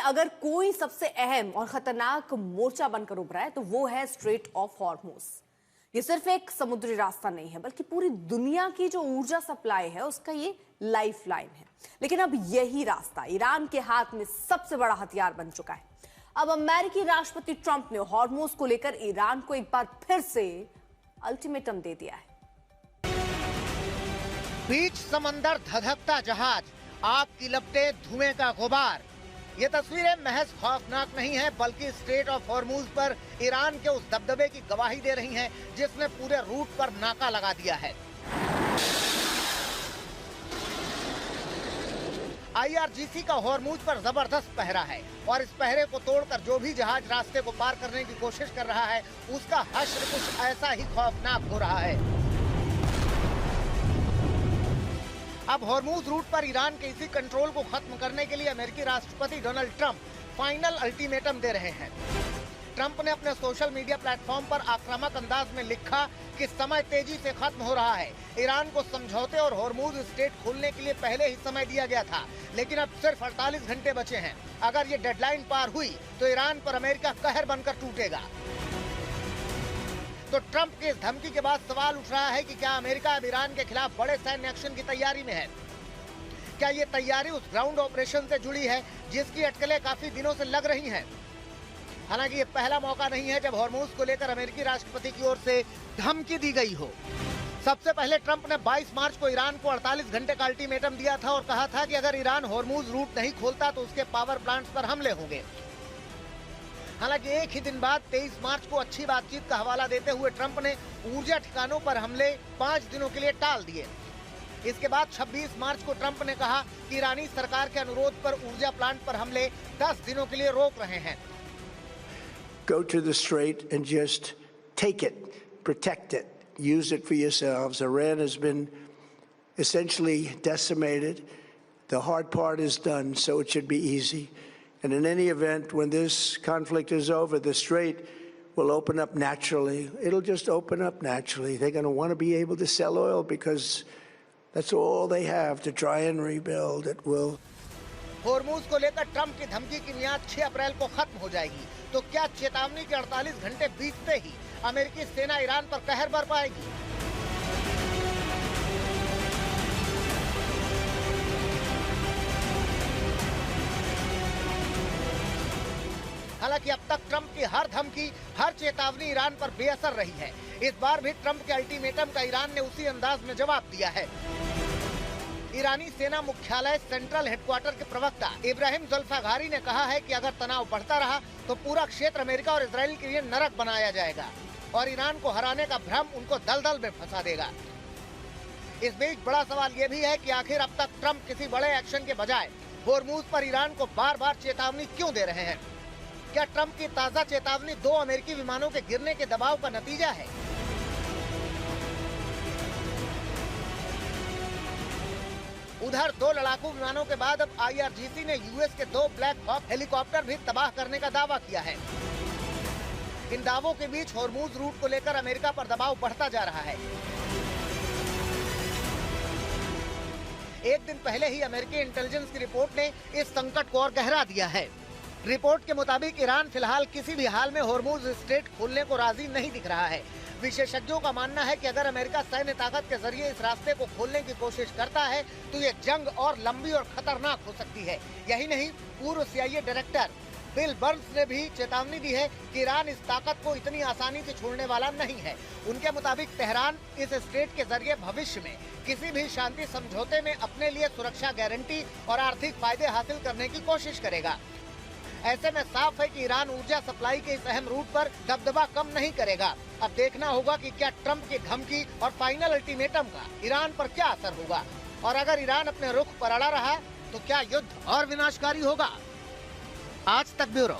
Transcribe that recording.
अगर कोई सबसे अहम और खतरनाक मोर्चा बनकर उभरा है तो वो है स्ट्रेट ऑफ हॉर्मुज। ये सिर्फ एक समुद्री रास्ता नहीं है बल्कि पूरी दुनिया की जो ऊर्जा सप्लाई है उसका ये लाइफ लाइन है। लेकिन अब यही रास्ता ईरान के हाथ में सबसे बड़ा हथियार बन चुका है। अब अमेरिकी राष्ट्रपति ट्रंप ने हॉर्मुज को लेकर ईरान को एक बार फिर से अल्टीमेटम दे दिया है। बीच समंदर धधकता जहाज, आग की लपटें, धुएं का गुबार। ये तस्वीरें महज खौफनाक नहीं है बल्कि स्ट्रेट ऑफ हॉर्मुज पर ईरान के उस दबदबे की गवाही दे रही हैं जिसने पूरे रूट पर नाका लगा दिया है। IRGC का हॉर्मुज पर जबरदस्त पहरा है और इस पहरे को तोड़कर जो भी जहाज रास्ते को पार करने की कोशिश कर रहा है उसका हश्र कुछ ऐसा ही खौफनाक हो रहा है। अब हॉर्मुज रूट पर ईरान के इसी कंट्रोल को खत्म करने के लिए अमेरिकी राष्ट्रपति डोनाल्ड ट्रंप फाइनल अल्टीमेटम दे रहे हैं। ट्रंप ने अपने सोशल मीडिया प्लेटफॉर्म पर आक्रामक अंदाज में लिखा कि समय तेजी से खत्म हो रहा है। ईरान को समझौते और हॉर्मुज स्ट्रेट खोलने के लिए पहले ही समय दिया गया था, लेकिन अब सिर्फ 48 घंटे बचे हैं। अगर ये डेडलाइन पार हुई तो ईरान पर अमेरिका कहर बनकर टूटेगा। तो ट्रंप की इस धमकी के बाद सवाल उठ रहा है कि क्या अमेरिका अब ईरान के खिलाफ बड़े सैन्य एक्शन की तैयारी में है? क्या ये तैयारी उस ग्राउंड ऑपरेशन से जुड़ी है जिसकी अटकलें काफी दिनों से लग रही हैं? हालांकि ये पहला मौका नहीं है जब हॉर्मुज को लेकर अमेरिकी राष्ट्रपति की ओर से धमकी दी गई हो। सबसे पहले ट्रंप ने 22 मार्च को ईरान को 48 घंटे का अल्टीमेटम दिया था और कहा था कि अगर ईरान हॉर्मुज रूट नहीं खोलता तो उसके पावर प्लांट्स पर हमले होंगे। हालांकि एक ही दिन बाद 23 मार्च को अच्छी बातचीत का हवाला देते हुए ट्रंप ने ऊर्जा ठिकानों पर हमले 5 दिनों के लिए टाल दिए। इसके बाद 26 मार्च को ट्रंप ने कहा कि ईरानी सरकार के अनुरोध पर ऊर्जा प्लांट पर हमले 10 दिनों के लिए रोक रहे हैं। Go to the strait and just take it, protect it, use it for yourselves. Iran has been essentially decimated. The hard part is done, so it should be easy. And in any event, when this conflict is over, the strait will open up naturally. It'll just open up naturally. They're going to want to be able to sell oil because that's all they have to try and rebuild. It will. Hormuz को लेकर Trump की धमकी की मियाद 6 अप्रैल को खत्म हो जाएगी। तो क्या चेतावनी के 48 घंटे बीतते ही अमेरिकी सेना ईरान पर कहर बर पाएगी? हालांकि अब तक ट्रंप की हर धमकी, हर चेतावनी ईरान पर बेअसर रही है। इस बार भी ट्रंप के अल्टीमेटम का ईरान ने उसी अंदाज में जवाब दिया है। ईरानी सेना मुख्यालय सेंट्रल हेडक्वार्टर के प्रवक्ता इब्राहिम जुल्फिकारी ने कहा है कि अगर तनाव बढ़ता रहा तो पूरा क्षेत्र अमेरिका और इजराइल के लिए नरक बनाया जाएगा और ईरान को हराने का भ्रम उनको दलदल में फंसा देगा। इस बीच बड़ा सवाल ये भी है कि आखिर अब तक ट्रंप किसी बड़े एक्शन के बजाय हॉर्मुज पर ईरान को बार बार चेतावनी क्यों दे रहे हैं? क्या ट्रंप की ताजा चेतावनी 2 अमेरिकी विमानों के गिरने के दबाव का नतीजा है? उधर 2 लड़ाकू विमानों के बाद अब IRGC ने यूएस के 2 ब्लैक हॉक हेलीकॉप्टर भी तबाह करने का दावा किया है। इन दावों के बीच हॉर्मुज रूट को लेकर अमेरिका पर दबाव बढ़ता जा रहा है। एक दिन पहले ही अमेरिकी इंटेलिजेंस की रिपोर्ट ने इस संकट को और गहरा दिया है। रिपोर्ट के मुताबिक ईरान फिलहाल किसी भी हाल में हॉर्मुज स्ट्रेट खोलने को राजी नहीं दिख रहा है। विशेषज्ञों का मानना है कि अगर अमेरिका सैन्य ताकत के जरिए इस रास्ते को खोलने की कोशिश करता है तो ये जंग और लंबी और खतरनाक हो सकती है। यही नहीं, पूर्व CIA डायरेक्टर बिल बर्न्स ने भी चेतावनी दी है कि ईरान इस ताकत को इतनी आसानी से छोड़ने वाला नहीं है। उनके मुताबिक तेहरान इस स्ट्रेट के जरिए भविष्य में किसी भी शांति समझौते में अपने लिए सुरक्षा गारंटी और आर्थिक फायदे हासिल करने की कोशिश करेगा। ऐसे में साफ है कि ईरान ऊर्जा सप्लाई के इस अहम रूट पर दबदबा कम नहीं करेगा। अब देखना होगा कि क्या ट्रंप की धमकी और फाइनल अल्टीमेटम का ईरान पर क्या असर होगा और अगर ईरान अपने रुख पर अड़ा रहा तो क्या युद्ध और विनाशकारी होगा। आज तक ब्यूरो।